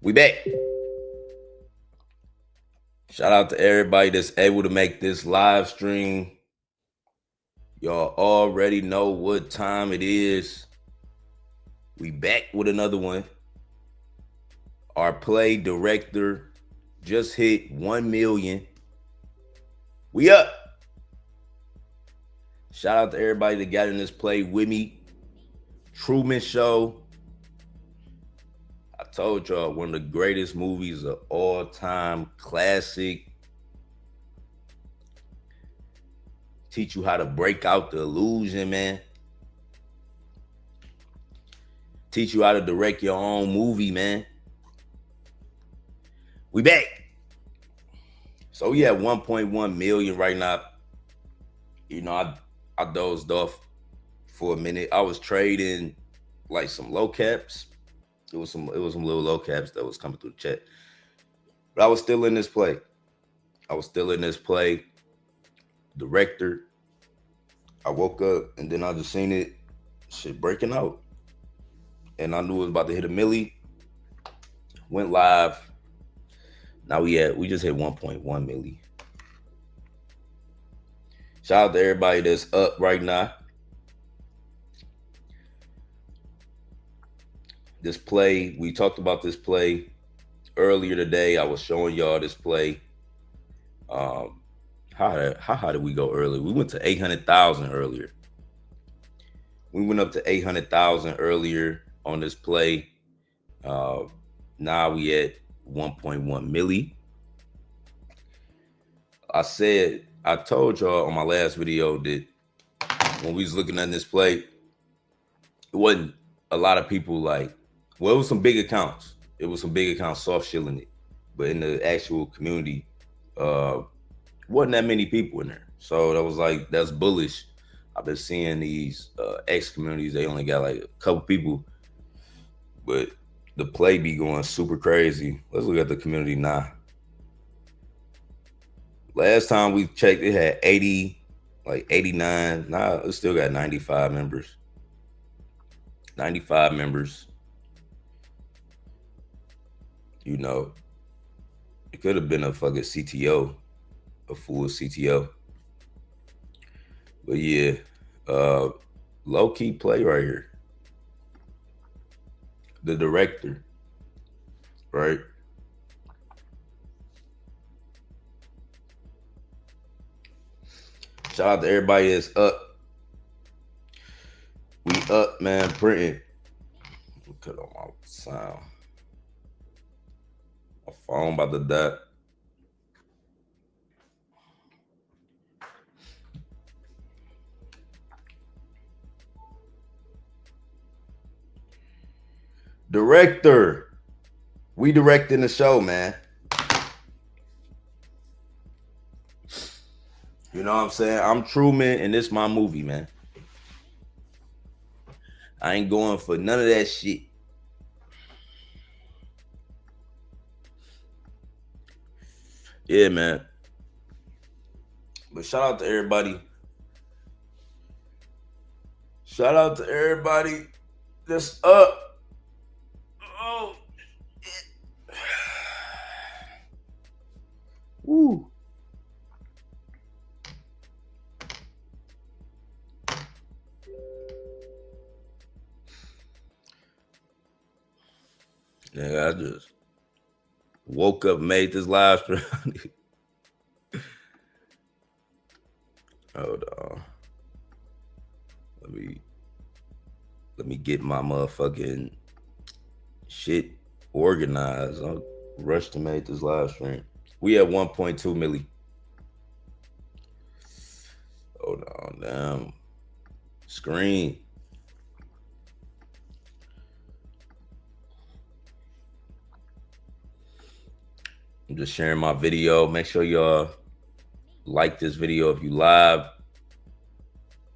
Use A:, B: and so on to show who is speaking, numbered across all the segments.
A: We back. Shout out to everybody that's able to make this live stream. Y'all already know what time it is. We back with another one. Our play director just hit 1 million. We up. Shout out to everybody that got in this play with me. Truman Show. I told y'all, one of the greatest movies of all time. Classic. Teach you how to break out the illusion, man. Teach you how to direct your own movie, man. We back. So we at 1.1 million right now. You know, I dozed off for a minute. I was trading like some low caps. It was some little low caps that was coming through the chat. But I was still in this play. Director. I woke up and then I just seen it, shit breaking out. And I knew it was about to hit a milli. Went live. Now we just hit 1.1 milli. Shout out to everybody that's up right now. This play, we talked about this play earlier today. I was showing y'all this play. How high did we go earlier? We went to 800,000 earlier. We went up to 800,000 earlier on this play. Now we at 1.1 milli. I told y'all on my last video that when we was looking at this play, it wasn't a lot of people like, well, it was some big accounts. It was some big accounts soft shilling it. But in the actual community, wasn't that many people in there. So that was like, that's bullish. I've been seeing these X communities, they only got like a couple people, but the play be going super crazy. Let's look at the community now. Last time we checked, it had 80, like 89. Now it still got 95 members. 95 members. You know, it could have been a fucking CTO, a full CTO. But yeah, low key play right here. The director, right? Shout out to everybody that's up. We up, man, printing. Cut on my sound. My phone about to die. Director. We directing the show, man. You know what I'm saying? I'm Truman, and this my movie, man. I ain't going for none of that shit. Yeah, man. But shout out to everybody. Shout out to everybody that's up. Oh, woo. Yeah, I just woke up, made this live stream. Hold on. Let me get my motherfucking shit organized. I'll rush to make this live stream. We at 1.2 milli. Hold on, damn. Screen. I'm just sharing my video. Make sure y'all like this video if you live.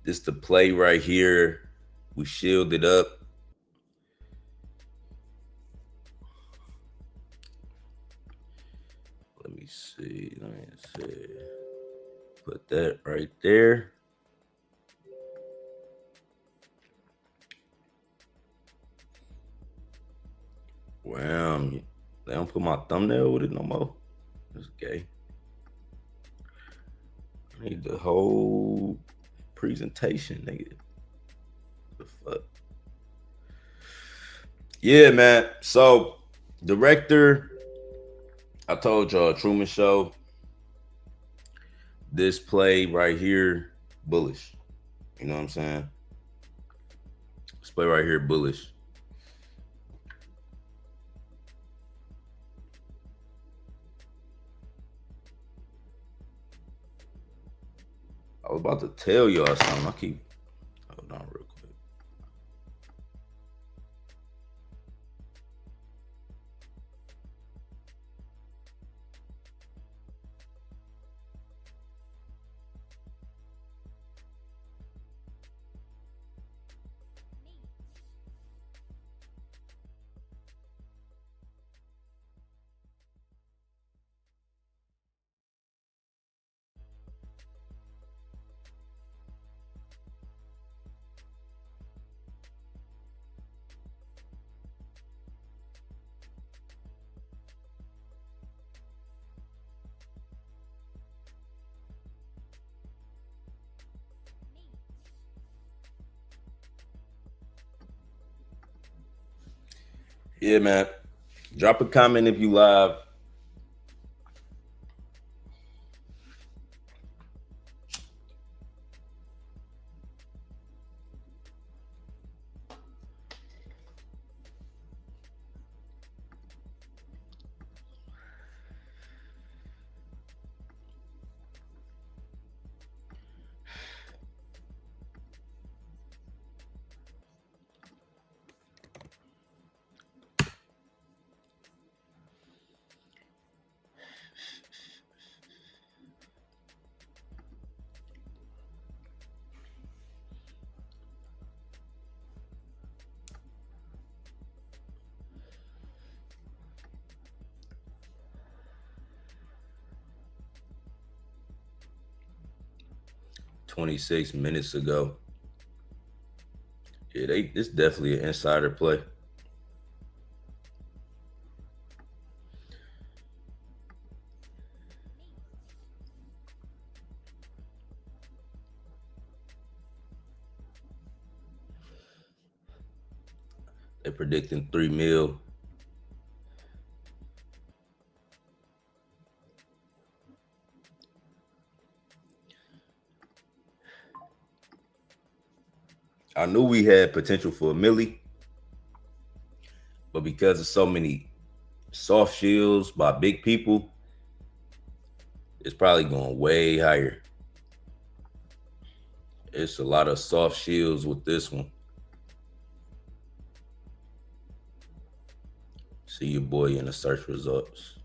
A: This the play right here. We shielded up. Let me see. Put that right there. Wow. They don't put my thumbnail with it no more. It's gay. I need the whole presentation, nigga. The fuck? Yeah, man. So, director, I told y'all, Truman Show. This play right here, bullish. You know what I'm saying? This play right here, bullish. I was about to tell y'all something. I keep, hold on real quick. Yeah, man. Drop a comment if you live. "26 minutes ago." Yeah, this definitely an insider play. They're predicting 3 mil. I knew we had potential for a milli, but because of so many soft shields by big people, it's probably going way higher. It's a lot of soft shields with this one. See your boy in the search results.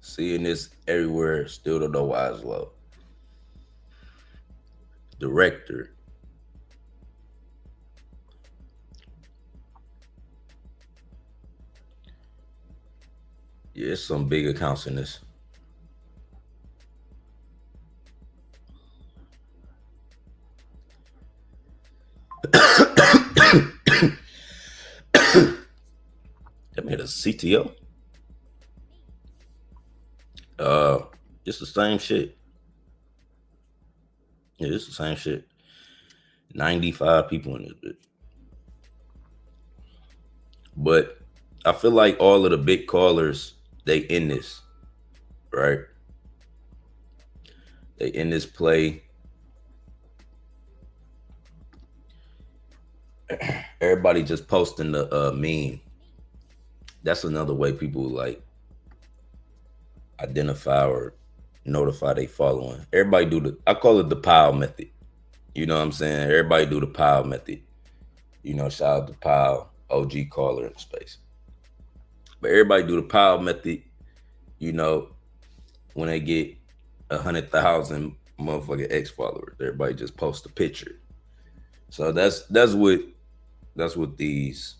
A: Seeing this everywhere, still don't know why it's low. Director. Yeah, it's some big accounts in this. That made a CTO. It's the same shit. Yeah, it's the same shit. 95 people in this bit. But I feel like all of the big callers, they in this, right? They in this play. Everybody just posting the meme. That's another way people like identify or notify they following. Everybody do I call it the pile method. You know what I'm saying? Everybody do the pile method. You know, shout out to Pile, OG caller in the space. But everybody do the pile method, you know, when they get 100,000 motherfucking X followers. Everybody just post a picture. So that's what these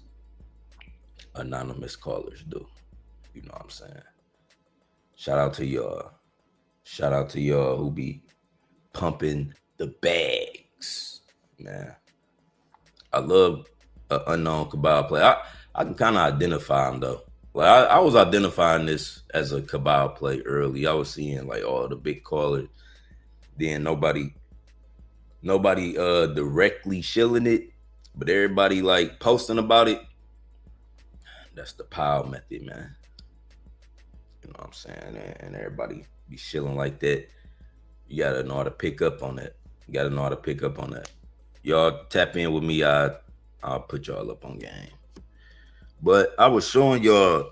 A: anonymous callers do. You know what I'm saying? Shout out to y'all. Shout out to y'all who be pumping the bags, man. I love an unknown cabal play. I can kind of identify him though. Like I was identifying this as a cabal play early. I was seeing like all the big callers. Then nobody directly shilling it, but everybody like posting about it. That's the pile method, man. You know what I'm saying? And everybody be shilling like that. You gotta know how to pick up on that. You gotta know how to pick up on that. Y'all tap in with me. I'll put y'all up on game. But I was showing y'all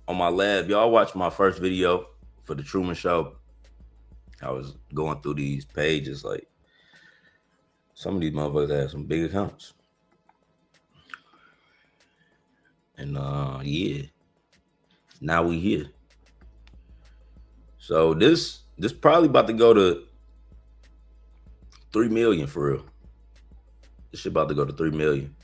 A: on my lab. Y'all watched my first video for the Truman Show. I was going through these pages. Like, some of these motherfuckers have some big accounts. And yeah, now we here. So this probably about to go to 3 million for real. This shit about to go to 3 million.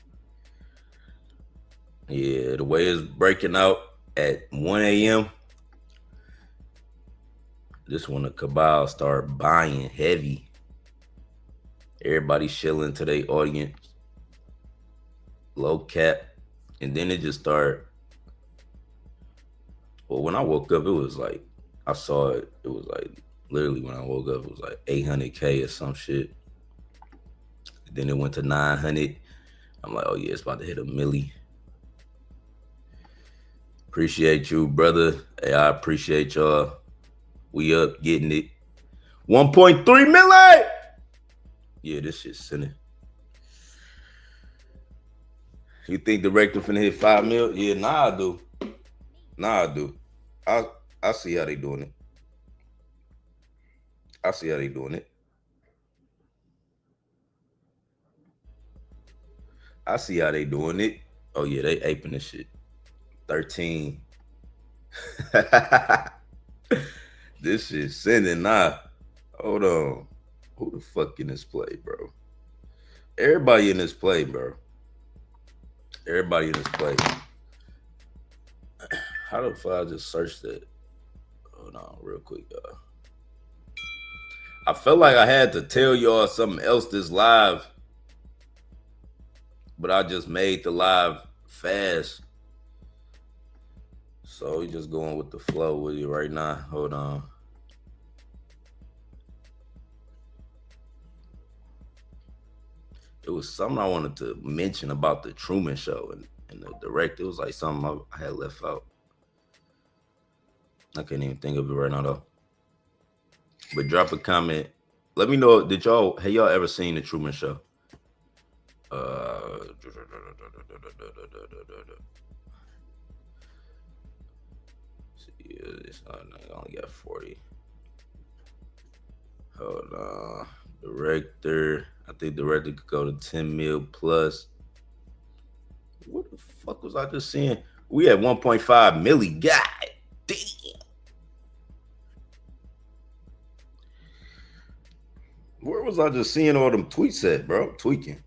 A: Yeah, the way it's breaking out at 1 a.m. This when the cabal start buying heavy. Everybody shilling to their audience. Low cap. And then it just started. Well, when I woke up, it was like, I saw it. It was like, literally when I woke up, it was like 800K or some shit. Then it went to 900. I'm like, oh yeah, it's about to hit a milli. Appreciate you, brother. Hey, I appreciate y'all. We up getting it. 1.3 milli. Yeah, this shit's sinning. You think the rector finna hit 5 mil? Yeah, nah, I do. Nah, I do. I see how they doing it. I see how they doing it. I see how they doing it. Oh yeah, they aping this shit. 13. This shit sending now. Hold on. Who the fuck in this play, bro? Everybody in this play, bro. Everybody in this play. How the fuck I just searched that? Hold on, real quick, y'all. I felt like I had to tell y'all something else this live, but I just made the live fast. So we just going with the flow with you right now. Hold on. It was something I wanted to mention about the Truman Show and the director. It was like something I had left out. I can't even think of it right now though. But drop a comment. Let me know, have y'all ever seen the Truman Show? I only got 40. Hold on. Director. I think director could go to 10 mil plus. What the fuck was I just seeing? We had 1.5 milli. God damn. Where was I just seeing all them tweets at, bro? Tweaking.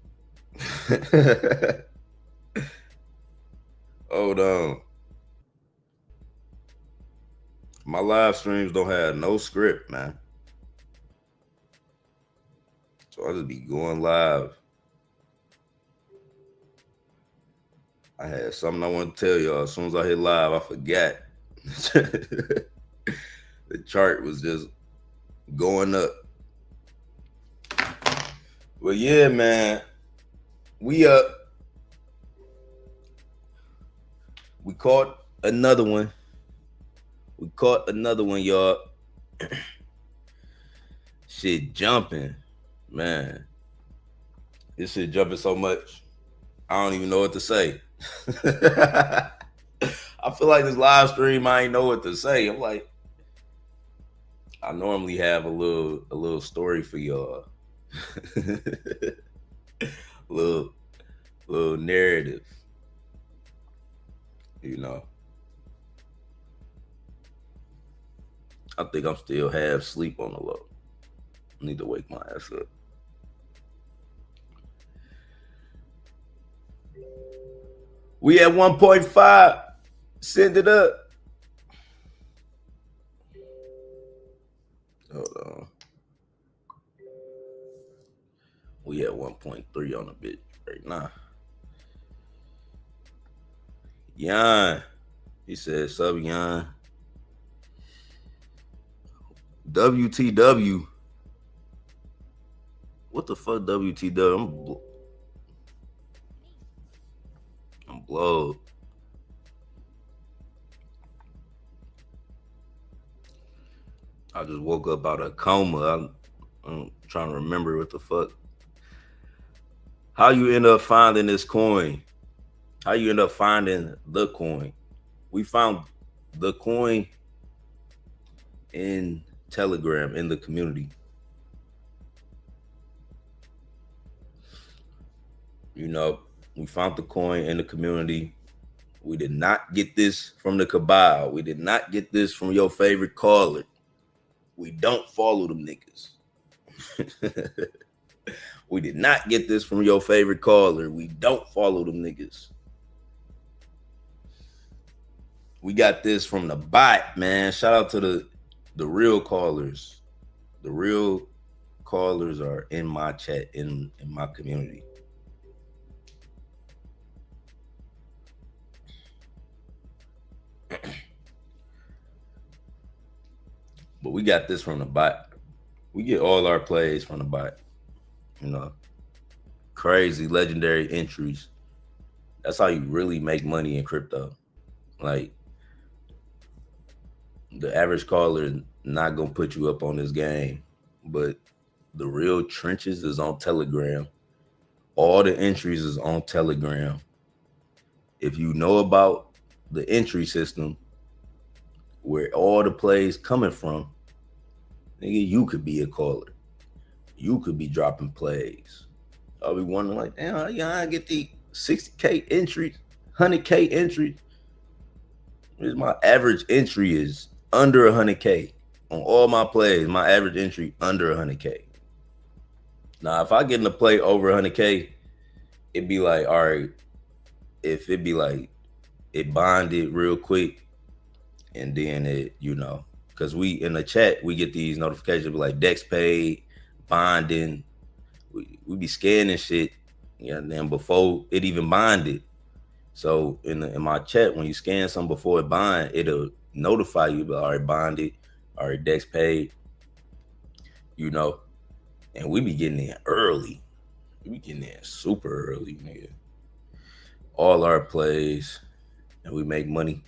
A: Hold on. My live streams don't have no script, man. So I just be going live. I had something I want to tell y'all. As soon as I hit live, I forgot. The chart was just going up. Well, yeah, man. We up. We caught another one. We caught another one, y'all. Shit jumping. Man. This shit jumping so much. I don't even know what to say. I feel like this live stream, I ain't know what to say. I'm like, I normally have a little story for y'all. little narrative. You know. I think I'm still half asleep on the low. I need to wake my ass up. We at 1.5. Send it up. Hold on. 1.3 on the bit right now. Yon, he said, "Sub Yon." WTW. What the fuck, WTW? I'm blowed. I just woke up out of coma. I'm trying to remember what the fuck. How you end up finding this coin? How you end up finding the coin? We found the coin in Telegram in the community. You know, we found the coin in the community. We did not get this from the cabal. We did not get this from your favorite caller. We don't follow them niggas. We did not get this from your favorite caller. We don't follow them niggas. We got this from the bot, man. Shout out to the real callers. The real callers are in my chat, in my community. But we got this from the bot. We get all our plays from the bot. You know, crazy legendary entries. That's how you really make money in crypto. Like, the average caller is not gonna put you up on this game, but the real trenches is on Telegram. All the entries is on Telegram. If you know about the entry system, where all the plays coming from, nigga, you could be a caller. You could be dropping plays. I'll be wondering, like, damn, yeah, I get the 60K entries, 100K entries. My average entry is under 100K on all my plays. My average entry under 100K. Now, if I get in a play over 100K, it'd be like, all right, if it be like it bonded real quick, and then it, you know, because we in the chat we get these notifications like Dex paid, bonding. We be scanning shit, yeah, and then before it even bonded. So in my chat, when you scan something before it bond, it'll notify you, but all right, bonded, all right, Dex paid, you know. And we be getting in early. We be getting in super early, nigga. All our plays, and we make money.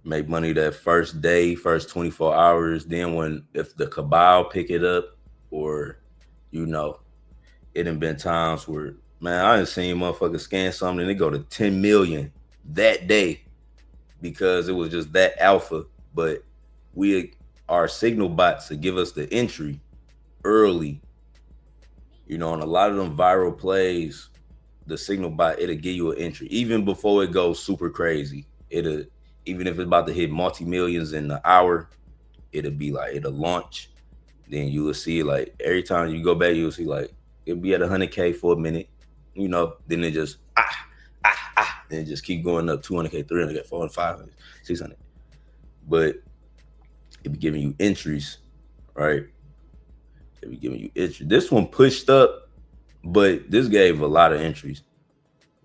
A: Make money that first day, first 24 hours. Then if the cabal pick it up, or, you know, it done been times where, man, I done seen motherfuckers scan something and they go to 10 million that day because it was just that alpha. But our signal bots to give us the entry early, you know, and a lot of them viral plays, the signal bot, it'll give you an entry even before it goes super crazy. Even if it's about to hit multi-millions in the hour, it'll launch. Then you will see, like, every time you go back, you'll see, like, it'll be at 100K for a minute, you know, then it just, then it just keep going up 200K, 300K, 400, 500, 600. But it be giving you entries, right? It be giving you entries. This one pushed up, but this gave a lot of entries.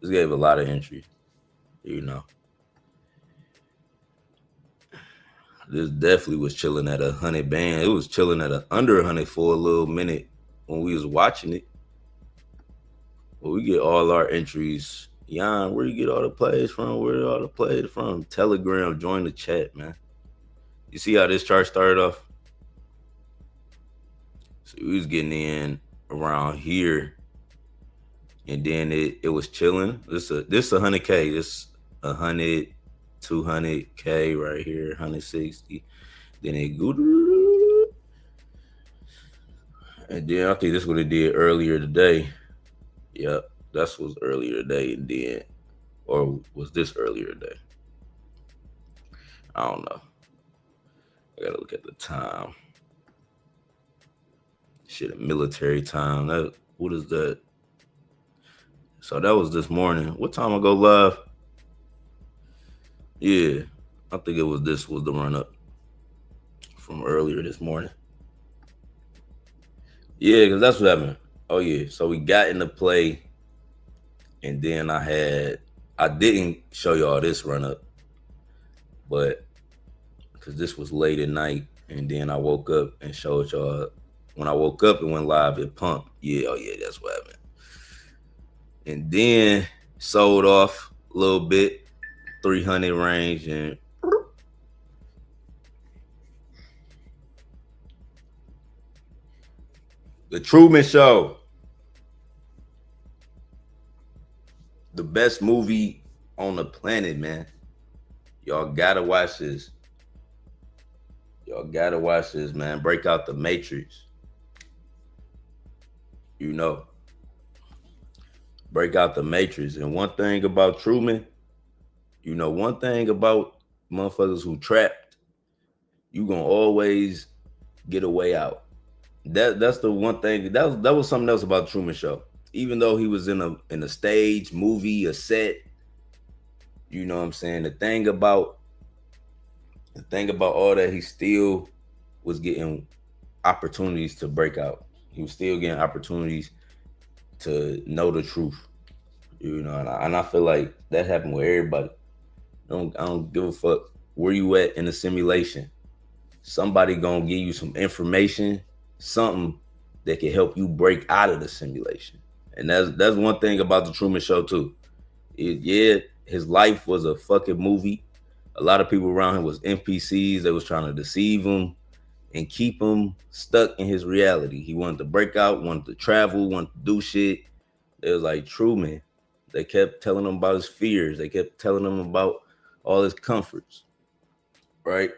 A: You know. This definitely was chilling at 100 band. It was chilling at under 100 for a little minute when we was watching it. Well, we get all our entries. Yon, where you get all the plays from? Where are all the plays from? Telegram, join the chat, man. You see how this chart started off? So we was getting in around here, and then it was chilling. This 100K. This 100, 200K right here, 160. Then it go, and then I think this is what it did earlier today. Yep, that's what's earlier today, and then, or was this earlier today? I don't know. I gotta look at the time. Shit, military time. What is that? So that was this morning. What time I go live? Yeah, I think this was the run up from earlier this morning. Yeah, because that's what happened. Oh yeah. So we got into play, and then I didn't show y'all this run up, but because this was late at night, and then I woke up and showed y'all. When I woke up and went live, it pumped. Yeah, oh yeah, that's what happened. And then sold off a little bit, 300 range, and the Truman Show, the best movie on the planet, man. Y'all gotta watch this. Y'all gotta watch this, man. Break out the Matrix. You know, break out the Matrix. And one thing about Truman, one thing about motherfuckers who trapped, you gonna always get a way out. That's the one thing. That was something else about the Truman Show. Even though he was in a stage, movie, a set, you know what I'm saying? The thing about all that, he still was getting opportunities to break out. He was still getting opportunities to know the truth. And I feel like that happened with everybody. I don't give a fuck where you at in the simulation. Somebody gonna give you some information, something that can help you break out of the simulation. And that's one thing about the Truman Show too. His life was a fucking movie. A lot of people around him was NPCs. They was trying to deceive him and keep him stuck in his reality. He wanted to break out, wanted to travel, wanted to do shit. It was like Truman. They kept telling him about his fears. They kept telling him about all his comforts, right?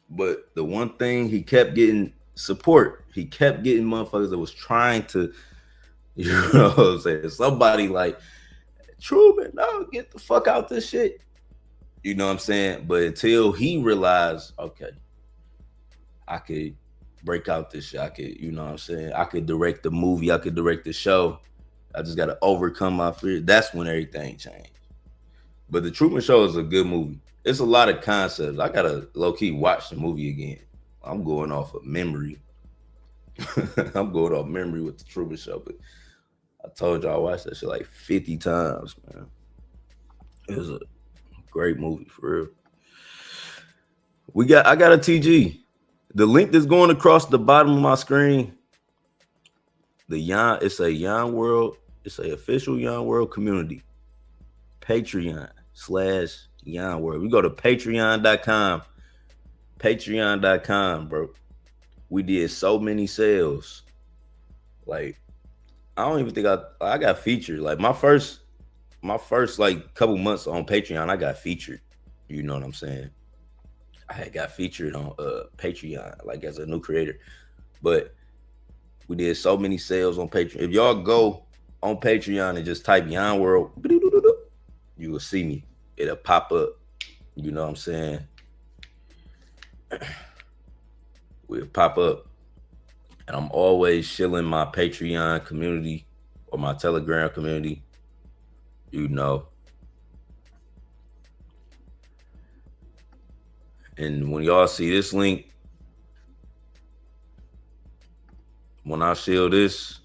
A: But the one thing, he kept getting support. He kept getting motherfuckers that was trying to, you know what I'm saying? Somebody like, Truman, no, get the fuck out this shit. You know what I'm saying? But until he realized, okay, I could break out this shit. I could, you know what I'm saying? I could direct the movie. I could direct the show. I just got to overcome my fear. That's when everything changed. But the Truman Show is a good movie. It's a lot of concepts. I got to low-key watch the movie again. I'm going off of memory. I'm going off memory with the Truman Show. But I told y'all I watched that shit like 50 times, man. It was a great movie, for real. I got a TG. The link that's going across the bottom of my screen, it's a Yon World. It's a official Yon World community. Patreon/Yon World. We go to patreon.com. Patreon.com, bro. We did so many sales. Like, I don't even think I got featured. Like my first like couple months on Patreon, I got featured. You know what I'm saying? I had got featured on Patreon, like as a new creator. But we did so many sales on Patreon. If y'all go on Patreon and just type Yon World, you will see me. It'll pop up. You know what I'm saying? We'll pop up. And I'm always shilling my Patreon community or my Telegram community. You know. And when y'all see this link, when I shield this,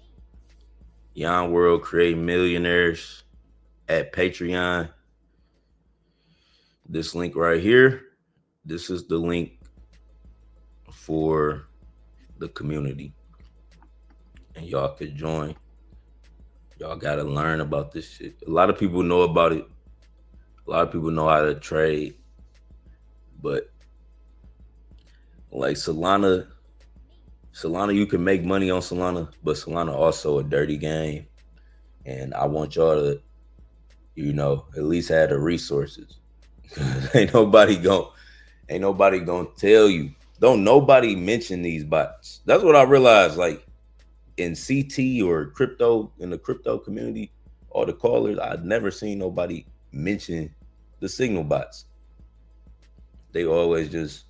A: Yon World Create Millionaires at Patreon. This link right here, this is the link for the community. And y'all could join. Y'all got to learn about this shit. A lot of people know about it. A lot of people know how to trade. But like Solana, you can make money on Solana, but Solana also a dirty game. And I want y'all to, at least have the resources. ain't nobody gonna tell you. Don't nobody mention these bots. That's what I realized. Like in CT or crypto, in the crypto community, or the callers, I've never seen nobody mention the signal bots. They always just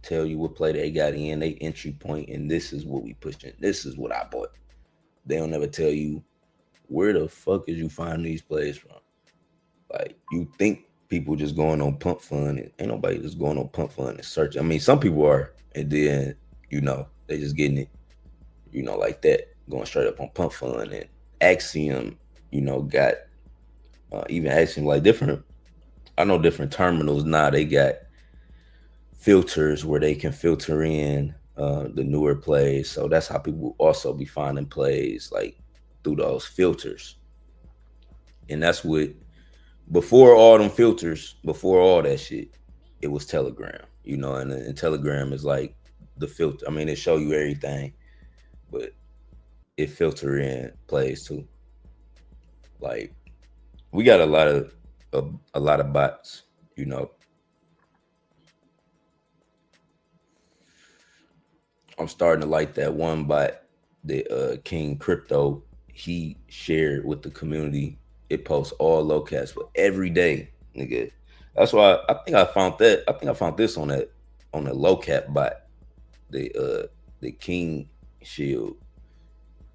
A: tell you what play they got in, they entry point, and this is what we pushing. This is what I bought. They don't ever tell you where the fuck is you finding these plays from. Like, you think people just going on pump fund, and ain't nobody just going on pump fund and search. I mean, some people are, and then they just getting it. you know, like that, going straight up on Pump Fund. And Axiom, you know, got even Axiom, like different, I know different terminals now, they got filters where they can filter in the newer plays. So that's how people also be finding plays, like through those filters. And that's what, before all them filters, before all that shit, it was Telegram, you know, and Telegram is like the filter. I mean, it show you everything, but it filter in plays too. Like, we got a lot of bots, you know. I'm starting to like that one bot that King Crypto, he shared with the community. It posts all low caps for every day, nigga. That's why I think I found that. I think I found this on the low cap bot, the King Shield.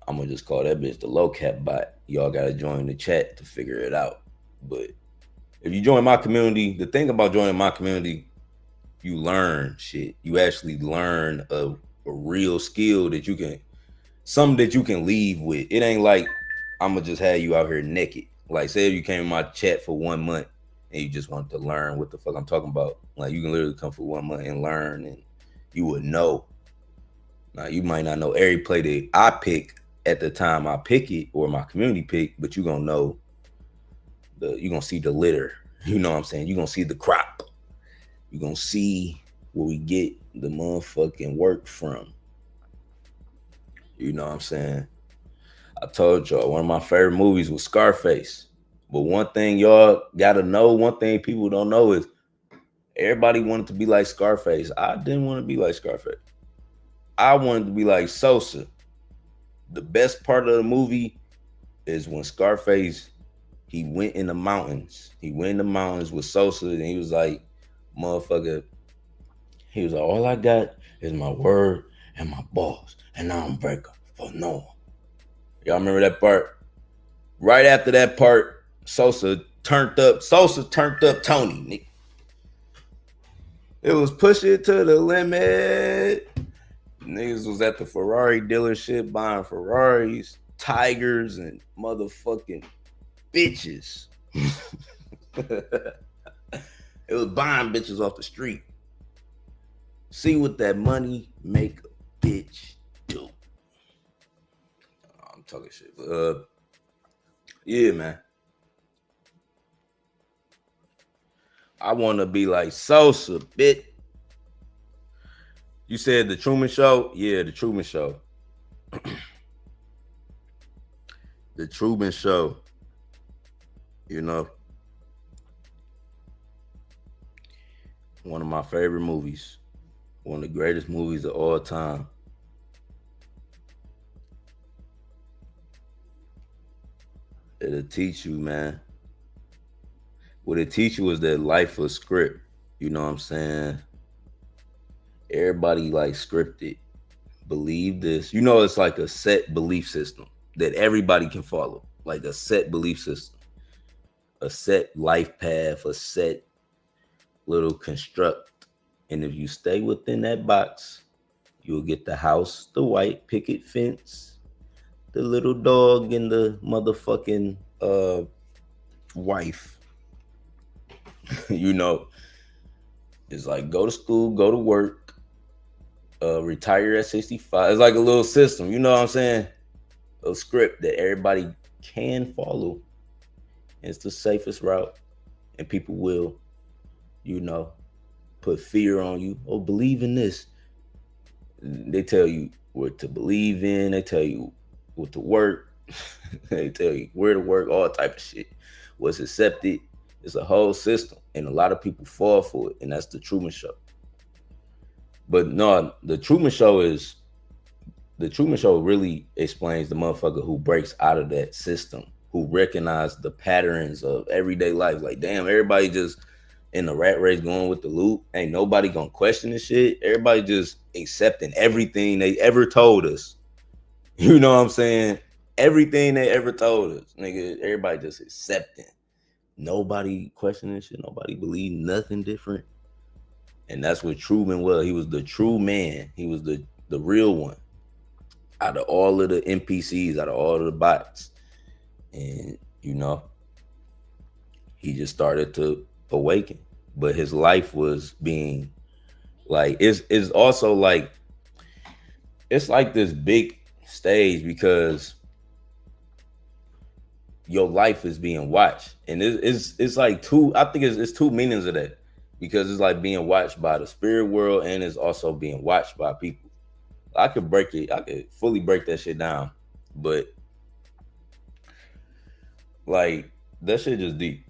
A: I'm gonna just call that bitch the low cap bot. Y'all gotta join the chat to figure it out. But if you join my community, the thing about joining my community, you learn shit. You actually learn a real skill that you can, something that you can leave with. It ain't like I'm gonna just have you out here naked. Like, say if you came in my chat for 1 month and you just wanted to learn what the fuck I'm talking about, like, you can literally come for 1 month and learn, and you would know. Now, you might not know every play that I pick at the time I pick it, or my community pick, but you gonna know you gonna see the litter. You know what I'm saying? You gonna see the crop. You gonna see where we get the motherfucking work from. You know what I'm saying? I told y'all one of my favorite movies was Scarface. But one thing y'all gotta know, one thing people don't know is everybody wanted to be like Scarface. I didn't want to be like Scarface. I wanted to be like Sosa. The best part of the movie is when Scarface, he went in the mountains. He went in the mountains with Sosa, and he was like, motherfucker, he was like, all I got is my word and my balls, and now I'm breaker for no one. Y'all remember that part? Right after that part, Sosa turned up Tony, nigga. It was push it to the limit. Niggas was at the Ferrari dealership buying Ferraris, Tigers, and motherfucking bitches. It was buying bitches off the street. See what that money make a bitch do. I'm talking shit. But, yeah, man. I want to be like Sosa, bitch. You said the Truman Show? Yeah, the Truman Show. The Truman Show. You know, one of my favorite movies. One of the greatest movies of all time. It'll teach you, man. What it teach you is that life was script. You know what I'm saying? Everybody like scripted. Believe this. You know, it's like a set belief system that everybody can follow. Like a set belief system. A set life path, a set little construct. And if you stay within that box, you'll get the house, the white picket fence, the little dog, and the motherfucking wife. You know, it's like go to school, go to work, retire at 65. It's like a little system, you know what I'm saying? A script that everybody can follow. It's the safest route, and people will, you know, put fear on you. Oh, believe in this. They tell you what to believe in. They tell you what to work. They tell you where to work, all type of shit. What's accepted. It's a whole system, and a lot of people fall for it, and that's the Truman Show. But no, the Truman Show really explains the motherfucker who breaks out of that system, who recognize the patterns of everyday life. Like, damn, everybody just in the rat race going with the loop. Ain't nobody gonna question this shit. Everybody just accepting everything they ever told us. You know what I'm saying? Everything they ever told us, nigga. Everybody just accepting. Nobody questioning shit. Nobody believe nothing different. And that's what Truman was. He was the true man. He was the real one. out of all of the NPCs, out of all of the bots. And, he just started to awaken. But his life was being like, it's also like, it's like this big stage because your life is being watched. And it's like I think it's two meanings of that, because it's like being watched by the spirit world and it's also being watched by people. I could fully break that shit down, but like that shit just deep.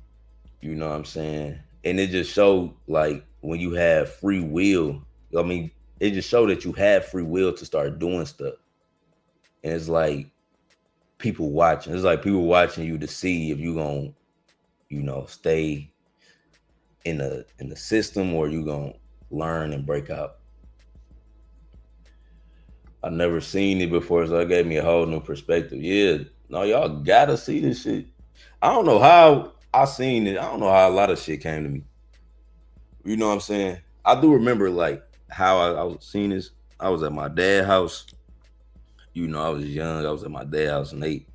A: You know what I'm saying? And it just showed like when you have free will, I mean, it just showed that you have free will to start doing stuff. And it's like people watching. It's like people watching you to see if you gonna, stay in the system or you gonna learn and break out. I never seen it before, so it gave me a whole new perspective. Yeah, no, y'all gotta see this shit. I don't know how I seen it. I don't know how a lot of shit came to me. You know what I'm saying? I do remember like how I was seeing this. I was at my dad's house. I was young. I was at my dad's house and they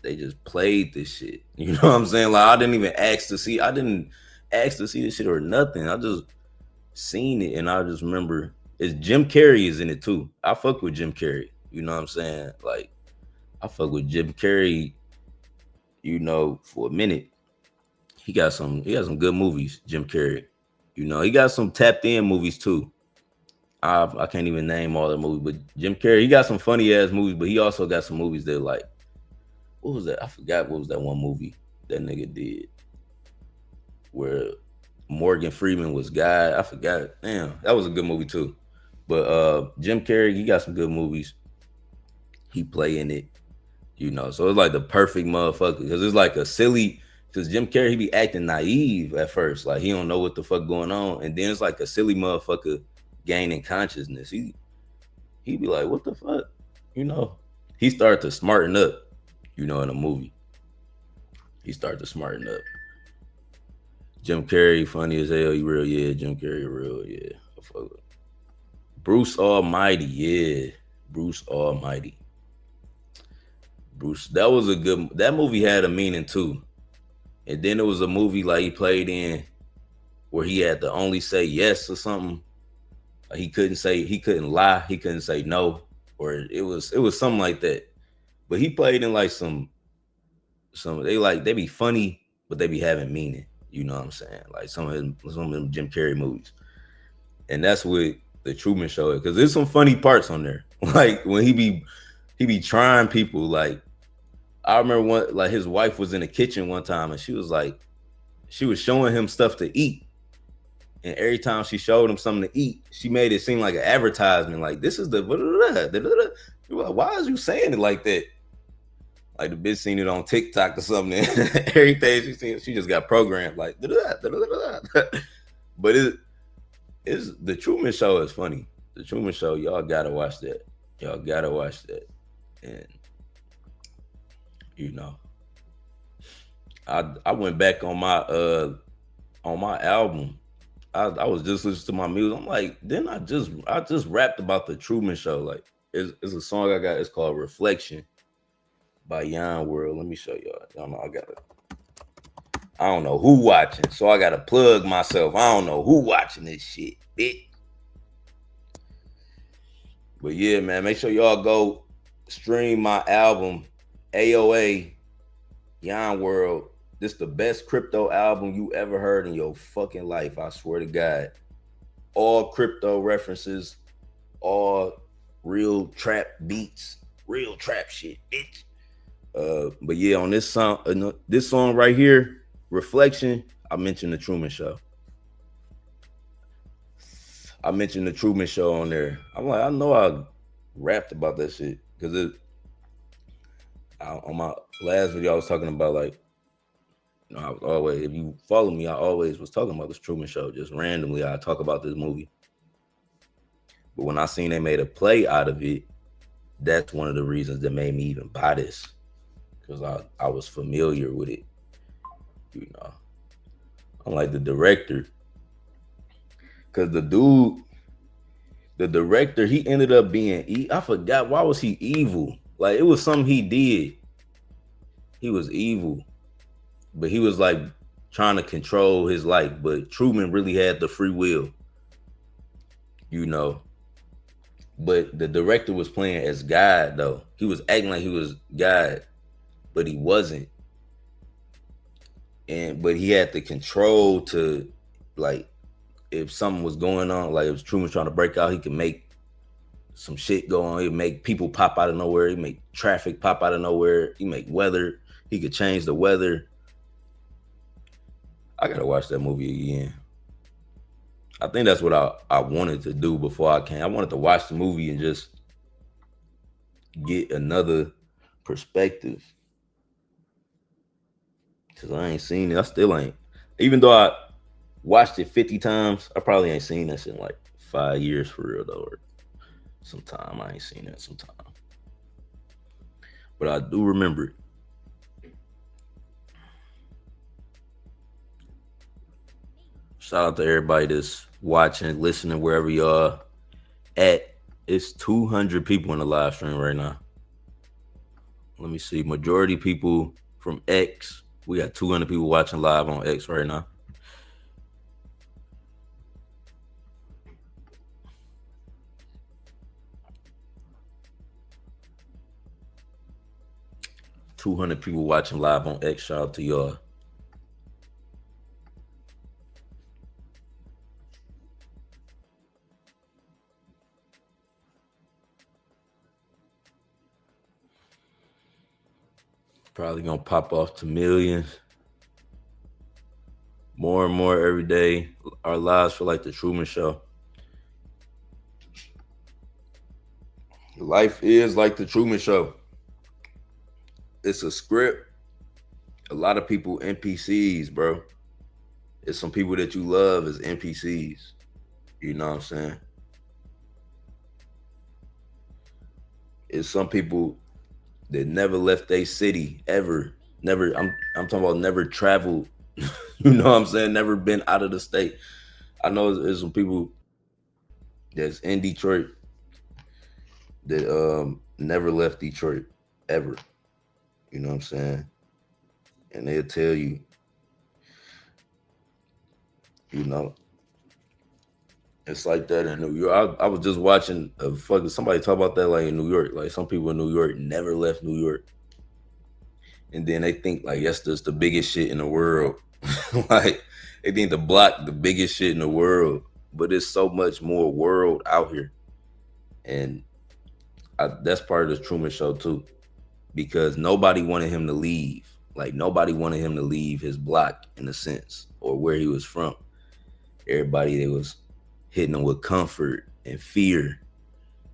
A: just played this shit. You know what I'm saying? Like I didn't even ask to see. I didn't ask to see this shit or nothing. I just seen it and I just remember it's Jim Carrey is in it too. I fuck with Jim Carrey. You know what I'm saying? Like I fuck with Jim Carrey, for a minute. He got some good movies, Jim Carrey. He got some tapped in movies too. I can't even name all the movies, but Jim Carrey, he got some funny ass movies, but he also got some movies that like, what was that? I forgot what was that one movie that nigga did where Morgan Freeman was Guy. I forgot. Damn, that was a good movie too. But Jim Carrey, he got some good movies. He play in it, So it's like the perfect motherfucker because it's like a silly. Because Jim Carrey, he be acting naive at first, like he don't know what the fuck going on, and then it's like a silly motherfucker gaining consciousness. He be like, what the fuck, He started to smarten up, in a movie. He started to smarten up. Jim Carrey, funny as hell. He real, yeah. Jim Carrey, real, yeah. I fuck with Bruce Almighty, yeah. Bruce Almighty. Bruce, that was a good. That movie had a meaning too. And then there was a movie like he played in where he had to only say yes or something. Like he couldn't lie, he couldn't say no, or it was something like that. But he played in like some they be funny, but they be having meaning. You know what I'm saying? Like some of them Jim Carrey movies. And that's what the Truman Show is, because there's some funny parts on there. Like when he be trying people, like I remember like his wife was in the kitchen one time and she was showing him stuff to eat. And every time she showed him something to eat, she made it seem like an advertisement. Like, this is the like, why is you saying it like that? Like the bitch seen it on TikTok or something. Everything she seen, she just got programmed like But it's the Truman Show is funny. The Truman Show, y'all gotta watch that. Y'all gotta watch that. And I went back on my album. I was just listening to my music. I'm like, then I just rapped about the Truman Show. Like it's a song I got. It's called Reflection by Yon World. Let me show y'all. Y'all know I don't know who watching, so I gotta plug myself. I don't know who watching this shit, bitch. But yeah, man, make sure y'all go stream my album, AOA, Yon World. This the best crypto album you ever heard in your fucking life. I swear to God. All crypto references, all real trap beats, real trap shit, bitch. But yeah, on this song right here, Reflection, I mentioned the Truman Show. I mentioned the Truman Show on there. I'm like, I know I rapped about that shit because on my last video I was talking about like, I was always, if you follow me, I always was talking about this Truman Show. Just randomly, I talk about this movie. But when I seen they made a play out of it, that's one of the reasons that made me even buy this. Because I was familiar with it. I'm like the director. Because the The director, he ended up being I forgot why was he evil. Like it was something he did. He was evil, but he was like trying to control his life. But Truman really had the free will, you know. But the director was playing as God though. He was acting like he was God, but he wasn't. But he had the control to, like, if something was going on, like if Truman was trying to break out, he could make some shit go on. He'd make people pop out of nowhere. He'd make traffic pop out of nowhere. He'd make weather. He could change the weather. I gotta watch that movie again. I think that's what I wanted to do before I came. I wanted to watch the movie and just get another perspective. Cause I ain't seen it. I still ain't. Even though I watched it 50 times, I probably ain't seen that shit in like 5 years for real though. Or sometime I ain't seen that sometime. But I do remember it. Shout out to everybody that's watching, listening, wherever y'all at. It's 200 people in the live stream right now. Let me see. Majority people from X. We got 200 people watching live on X right now. $200 people watching live on X. Shout out to y'all. Probably gonna pop off to millions. More and more every day. Our lives feel like the Truman Show. Life is like the Truman Show. It's a script. A lot of people NPCs, bro. It's some people that you love as NPCs. You know what I'm saying? It's some people that never left their city ever. Never. I'm talking about never traveled. You know what I'm saying? Never been out of the state. I know there's some people that's in Detroit that never left Detroit ever. You know what I'm saying? And they'll tell you, you know, it's like that in New York. I was just watching somebody talk about that, like in New York. Like some people in New York never left New York. And then they think like that's just the biggest shit in the world. Like they think the block the biggest shit in the world. But there's so much more world out here. And that's part of the Truman Show too. Because nobody wanted him to leave. Like nobody wanted him to leave his block in a sense, or where he was from. Everybody they was hitting him with comfort and fear.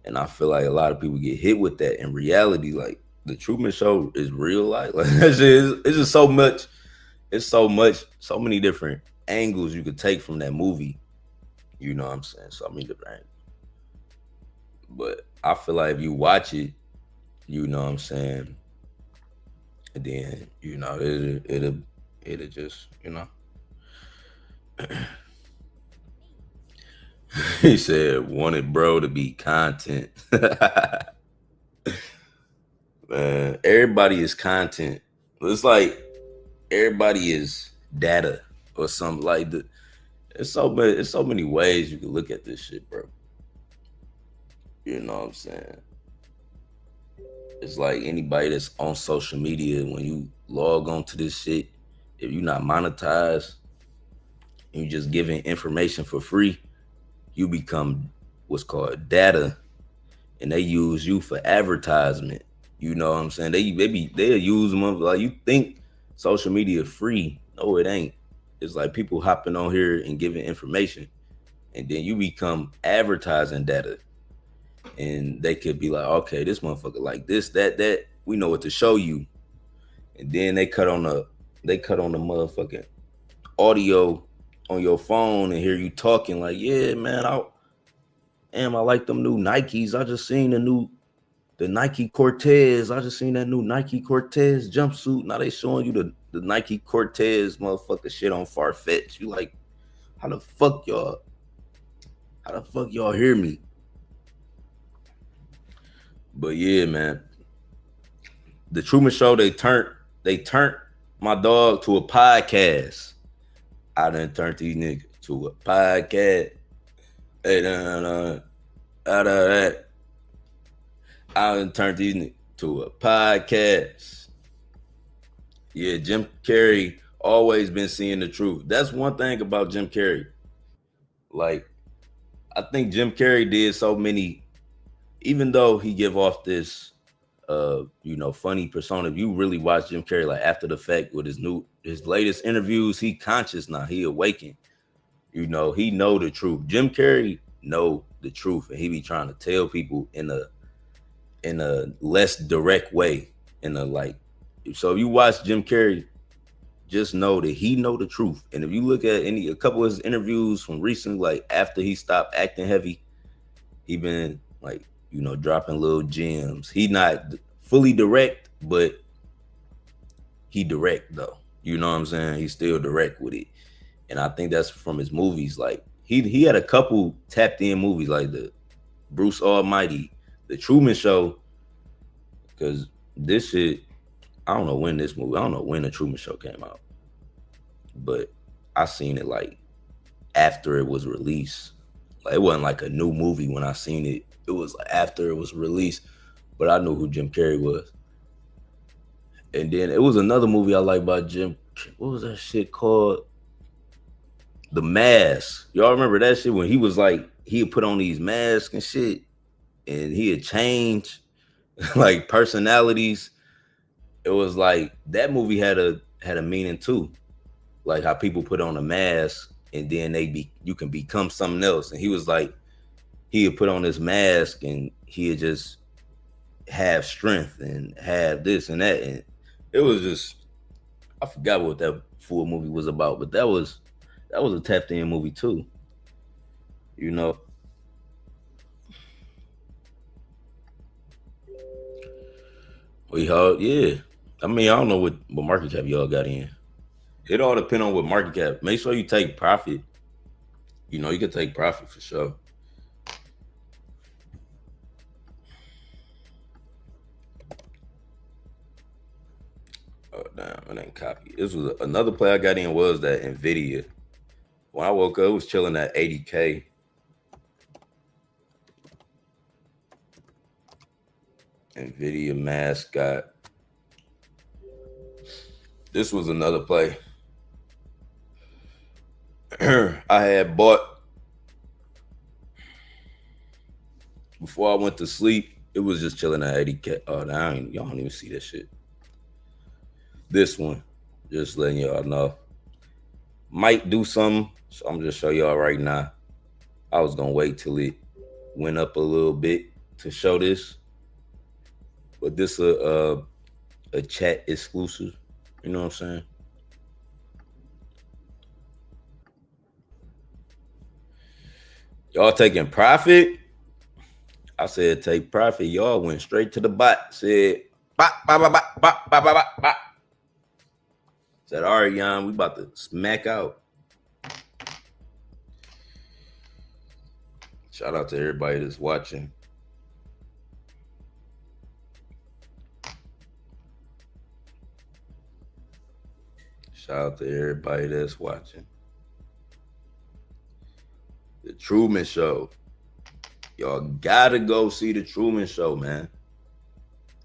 A: And I feel like a lot of people get hit with that in reality. Like the Truman Show is real life. Like that shit it's just so much. It's so so many different angles you could take from that movie. You know what I'm saying? So many different angles. But I feel like if you watch it, you know what I'm saying, and then, you know, it'll just, you know. He said, wanted bro to be content. Man, everybody is content. It's like everybody is data or something like that. It's so many ways you can look at this shit, bro. You know what I'm saying? It's like anybody that's on social media, when you log on to this shit, if you're not monetized and you just giving information for free, you become what's called data, and they use you for advertisement. You know what I'm saying? They'll use them like, you think social media free. No, it ain't. It's like people hopping on here and giving information, and then you become advertising data. And they could be like, okay, this motherfucker like this, that, we know what to show you. And then they cut on the motherfucking audio on your phone and hear you talking like, yeah, man, I like them new Nikes. I just seen the Nike Cortez. I just seen that new Nike Cortez jumpsuit. Now they showing you the Nike Cortez motherfucker shit on Farfetch. You like, how the fuck y'all hear me? But yeah, man, the Truman Show, they turned my dog to a podcast. I done turned these niggas to a podcast. Hey, out of that, I done turned these niggas to a podcast. Yeah, Jim Carrey always been seeing the truth. That's one thing about Jim Carrey. Like, I think Jim Carrey did so many, even though he give off this funny persona. If you really watch Jim Carrey like after the fact with his latest interviews, he conscious now, he awakened. He know the truth. Jim Carrey know the truth, and he be trying to tell people in a less direct way. So if you watch Jim Carrey, just know that he know the truth. And if you look at a couple of his interviews from recently, like after he stopped acting heavy, he been like, dropping little gems. He not fully direct, but he direct though. You know what I'm saying? He's still direct with it. And I think that's from his movies. Like he had a couple tapped in movies like the Bruce Almighty, the Truman Show. Because this shit, I don't know when the Truman Show came out. But I seen it like after it was released. Like it wasn't like a new movie when I seen it. It was like after it was released. But I knew who Jim Carrey was. And then it was another movie I like about Jim. What was that shit called? The Mask. Y'all remember that shit when he was like, he had put on these masks and shit, and he had changed like personalities. It was like that movie had a meaning too, like how people put on a mask and then you can become something else. And he was like, he had put on this mask and he had just have strength and have this and that, and it was just, I forgot what that full movie was about, but that was a tapped in movie too. Yeah. I mean, I don't know what market cap y'all got in. It all depends on what market cap. Make sure you take profit. You can take profit for sure. Oh damn, I didn't copy. This was another play I got in was that Nvidia. When I woke up, it was chilling at 80K. Nvidia mascot. This was another play. I had bought before I went to sleep. It was just chilling at 80K. Oh, y'all don't even see that shit. This one, just letting y'all know. Might do something, so I'm just show y'all right now. I was gonna wait till it went up a little bit to show this, but this a chat exclusive. You know what I'm saying? Y'all taking profit? I said take profit. Y'all went straight to the bot. Said bop, bop, bop, bop, bop, bop, bop, bop. Said, all right, Yon, we about to smack out. Shout out to everybody that's watching. Shout out to everybody that's watching. The Truman Show. Y'all gotta go see the Truman Show, man.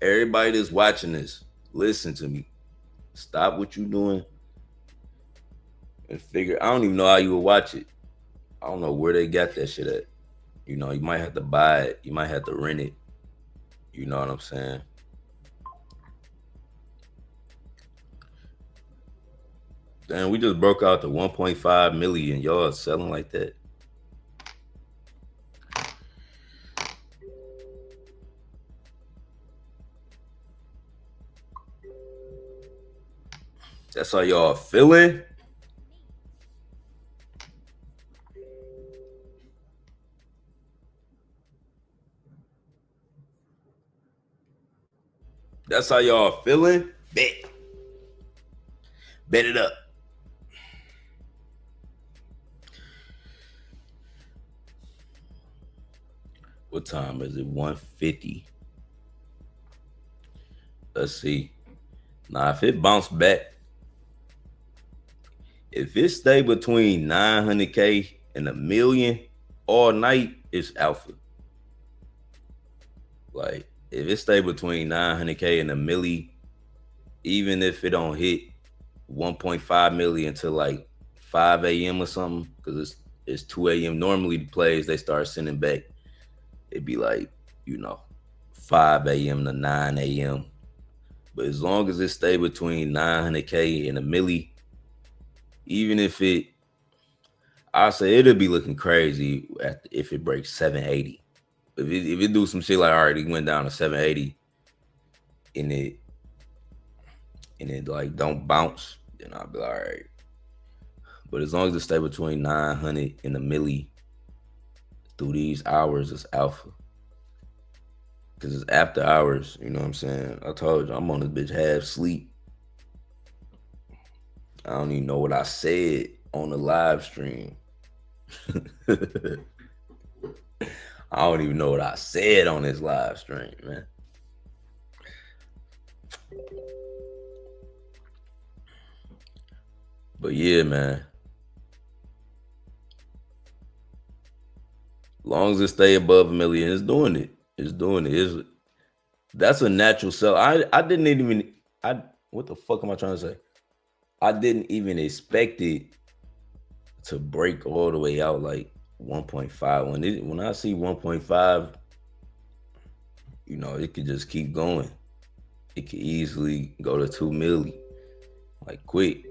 A: Everybody that's watching this, listen to me. Stop what you're doing and figure. I don't even know how you would watch it. I don't know where they got that shit at. You might have to buy it. You might have to rent it. You know what I'm saying? Damn, we just broke out to 1.5 million. Y'all selling like that. That's how y'all feeling? That's how y'all feeling? Bet it up. What time is it? 1:50. Let's see. Now, if it bounced back, if it stay between 900K and a million all night, it's alpha. Like, if it stay between 900K and a milli, even if it don't hit 1.5 million until like 5 a.m. or something, because it's 2 a.m. Normally the plays they start sending back, it'd be like, 5 a.m. to 9 a.m. But as long as it stay between 900K and a milli, even if I say it'll be looking crazy if it breaks 780. If it do some shit like, all right, it went down to 780 and it like don't bounce, then I'll be like, all right. But as long as it stay between 900 and a milli through these hours, it's alpha. Because it's after hours, you know what I'm saying? I told you, I'm on this bitch half sleep. I don't even know what I said on the live stream. I don't even know what I said on this live stream, man. But yeah, man. Long as it stay above a million, it's doing it. It's doing it. That's a natural sell. I didn't even what the fuck am I trying to say? I didn't even expect it to break all the way out like 1.5. When I see 1.5, it could just keep going. It could easily go to 2 million, like quick.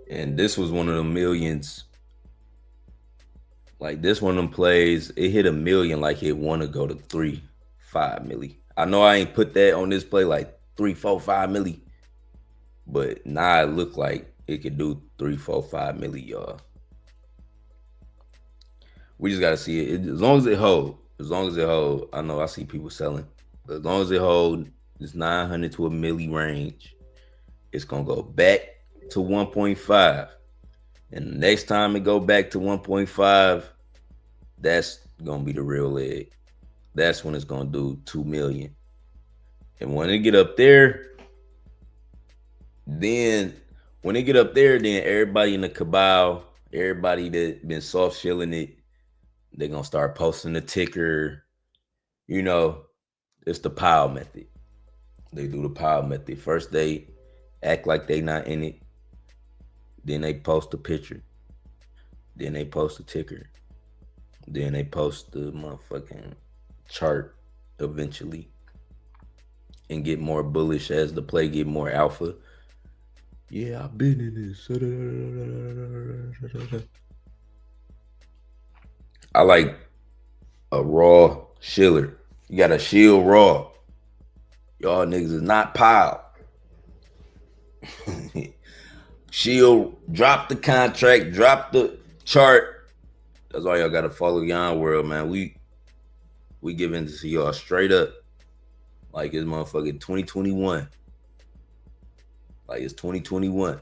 A: And this was one of the millions. Like this one of them plays, it hit a million like it want to go to 3-5 milli. I know I ain't put that on this play like 3-4-5 milli, but now it look like it could do 3-4-5 milli, y'all. We just gotta see it. As long as it hold. I know I see people selling. But as long as it hold this 900 to a milli range, it's gonna go back to 1.5. And the next time it go back to 1.5, that's gonna be the real leg. That's when it's gonna do 2 million. And when it get up there, then everybody in the cabal, everybody that been soft shilling it, they're gonna start posting the ticker. It's the pile method. They do the pile method. First they act like they not in it. Then they post a picture. Then they post a ticker. Then they post the motherfucking chart eventually. And get more bullish as the play get more alpha. Yeah, I've been in this. I like a raw shiller. You got a shield raw. Y'all niggas is not pile. Shield, drop the contract, drop the chart. That's why y'all gotta follow Yon World, man. We giving this to y'all straight up. Like it's motherfucking 2021. Like it's 2021.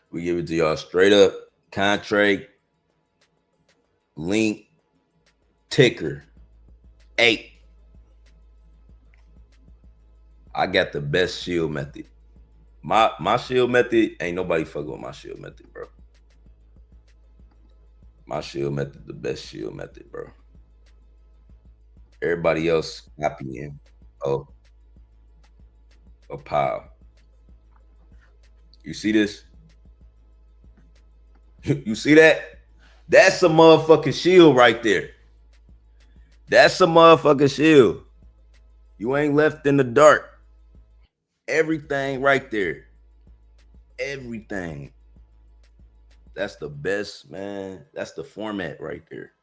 A: We give it to y'all straight up. Contract, link, ticker, 8. I got the best shield method. My shield method, ain't nobody fucking with my shield method, bro. My shield method, the best shield method, bro. Everybody else copying a pile. You see this? You see that? That's a motherfucking shield right there. That's a motherfucking shield. You ain't left in the dark. Everything right there. Everything. That's the best, man. That's the format right there.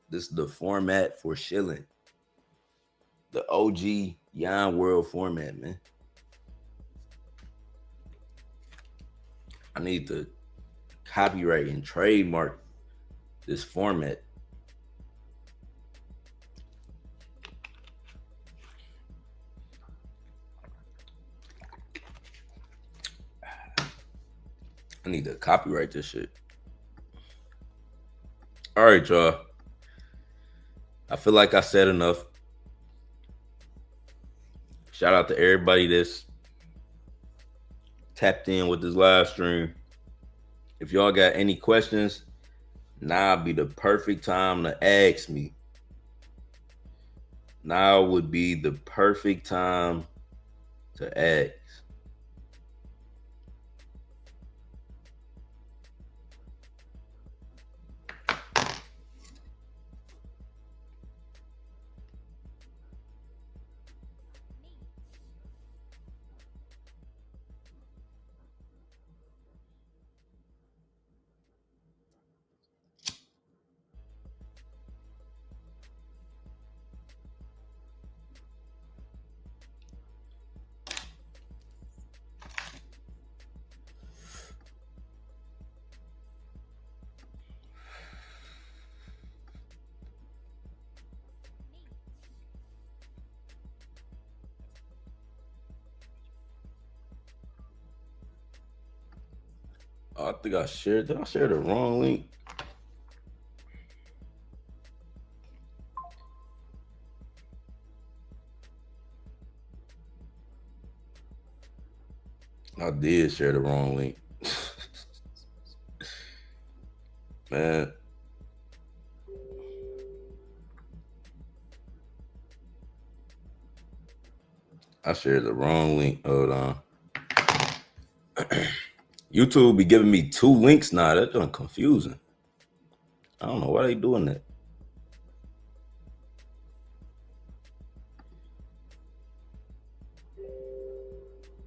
A: This is the format for shilling. The OG Yon World format, man. I need to copyright and trademark this format. I need to copyright this shit. All right, y'all. I feel like I said enough. Shout out to everybody that's tapped in with this live stream. If y'all got any questions, now be the perfect time to ask me. Now would be the perfect time to ask. I think I shared. Did I share the wrong link? I did share the wrong link. Man. I shared the wrong link. Hold on. YouTube be giving me 2 links now. That's just confusing. I don't know why they doing that.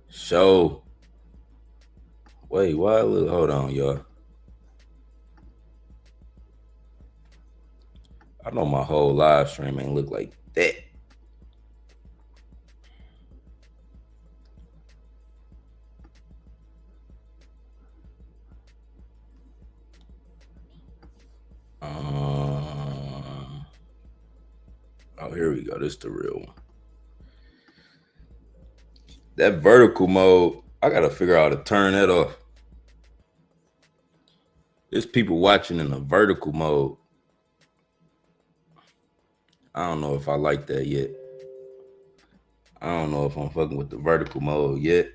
A: Show. Wait, why? Hold on, y'all. I know my whole live stream ain't look like that. Oh, here we go. This is the real one. That vertical mode, I gotta figure out how to turn that off. There's people watching in the vertical mode. I don't know if I like that yet. I don't know if I'm fucking with the vertical mode yet.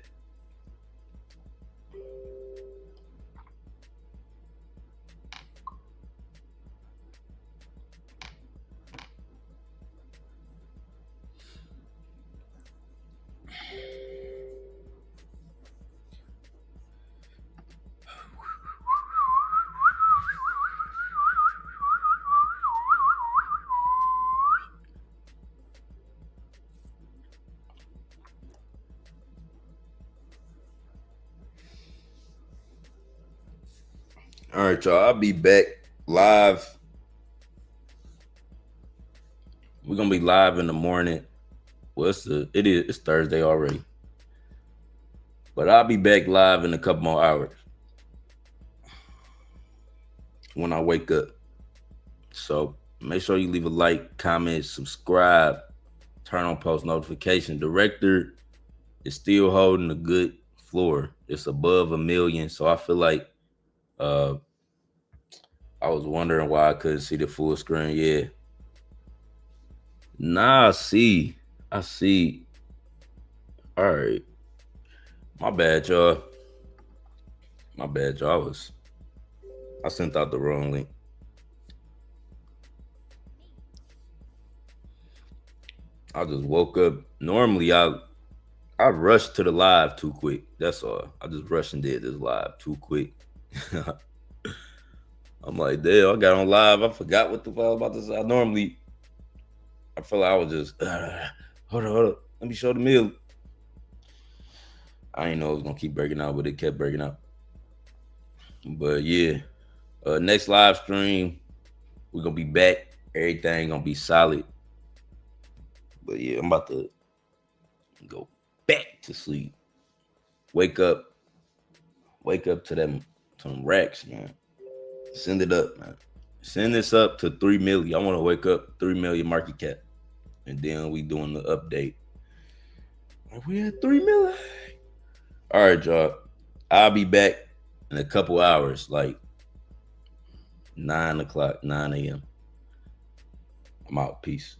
A: All right, y'all. I'll be back live. We're gonna be live in the morning. Well, it's Thursday already. But I'll be back live in a couple more hours when I wake up. So make sure you leave a like, comment, subscribe, turn on post notification. Director is still holding a good floor. It's above 1 million. So I feel like I was wondering why I couldn't see the full screen. Yeah. Nah, I see. All right. My bad, y'all. I sent out the wrong link. I just woke up. Normally, I rushed to the live too quick. That's all. I just rushed and did this live too quick. I'm like, damn, I got on live. I forgot what the fuck I was about to say. I feel like I was just, hold on. Let me show the meal. I didn't know it was going to keep breaking out, but it kept breaking out. But yeah, next live stream, we're going to be back. Everything going to be solid. But yeah, I'm about to go back to sleep. Wake up to them racks, man. Send it up, man. Send this up to 3 million. I want to wake up 3 million market cap. And then we doing the update. We at 3 million. All right, y'all. I'll be back in a couple hours, like 9 a.m. I'm out. Peace.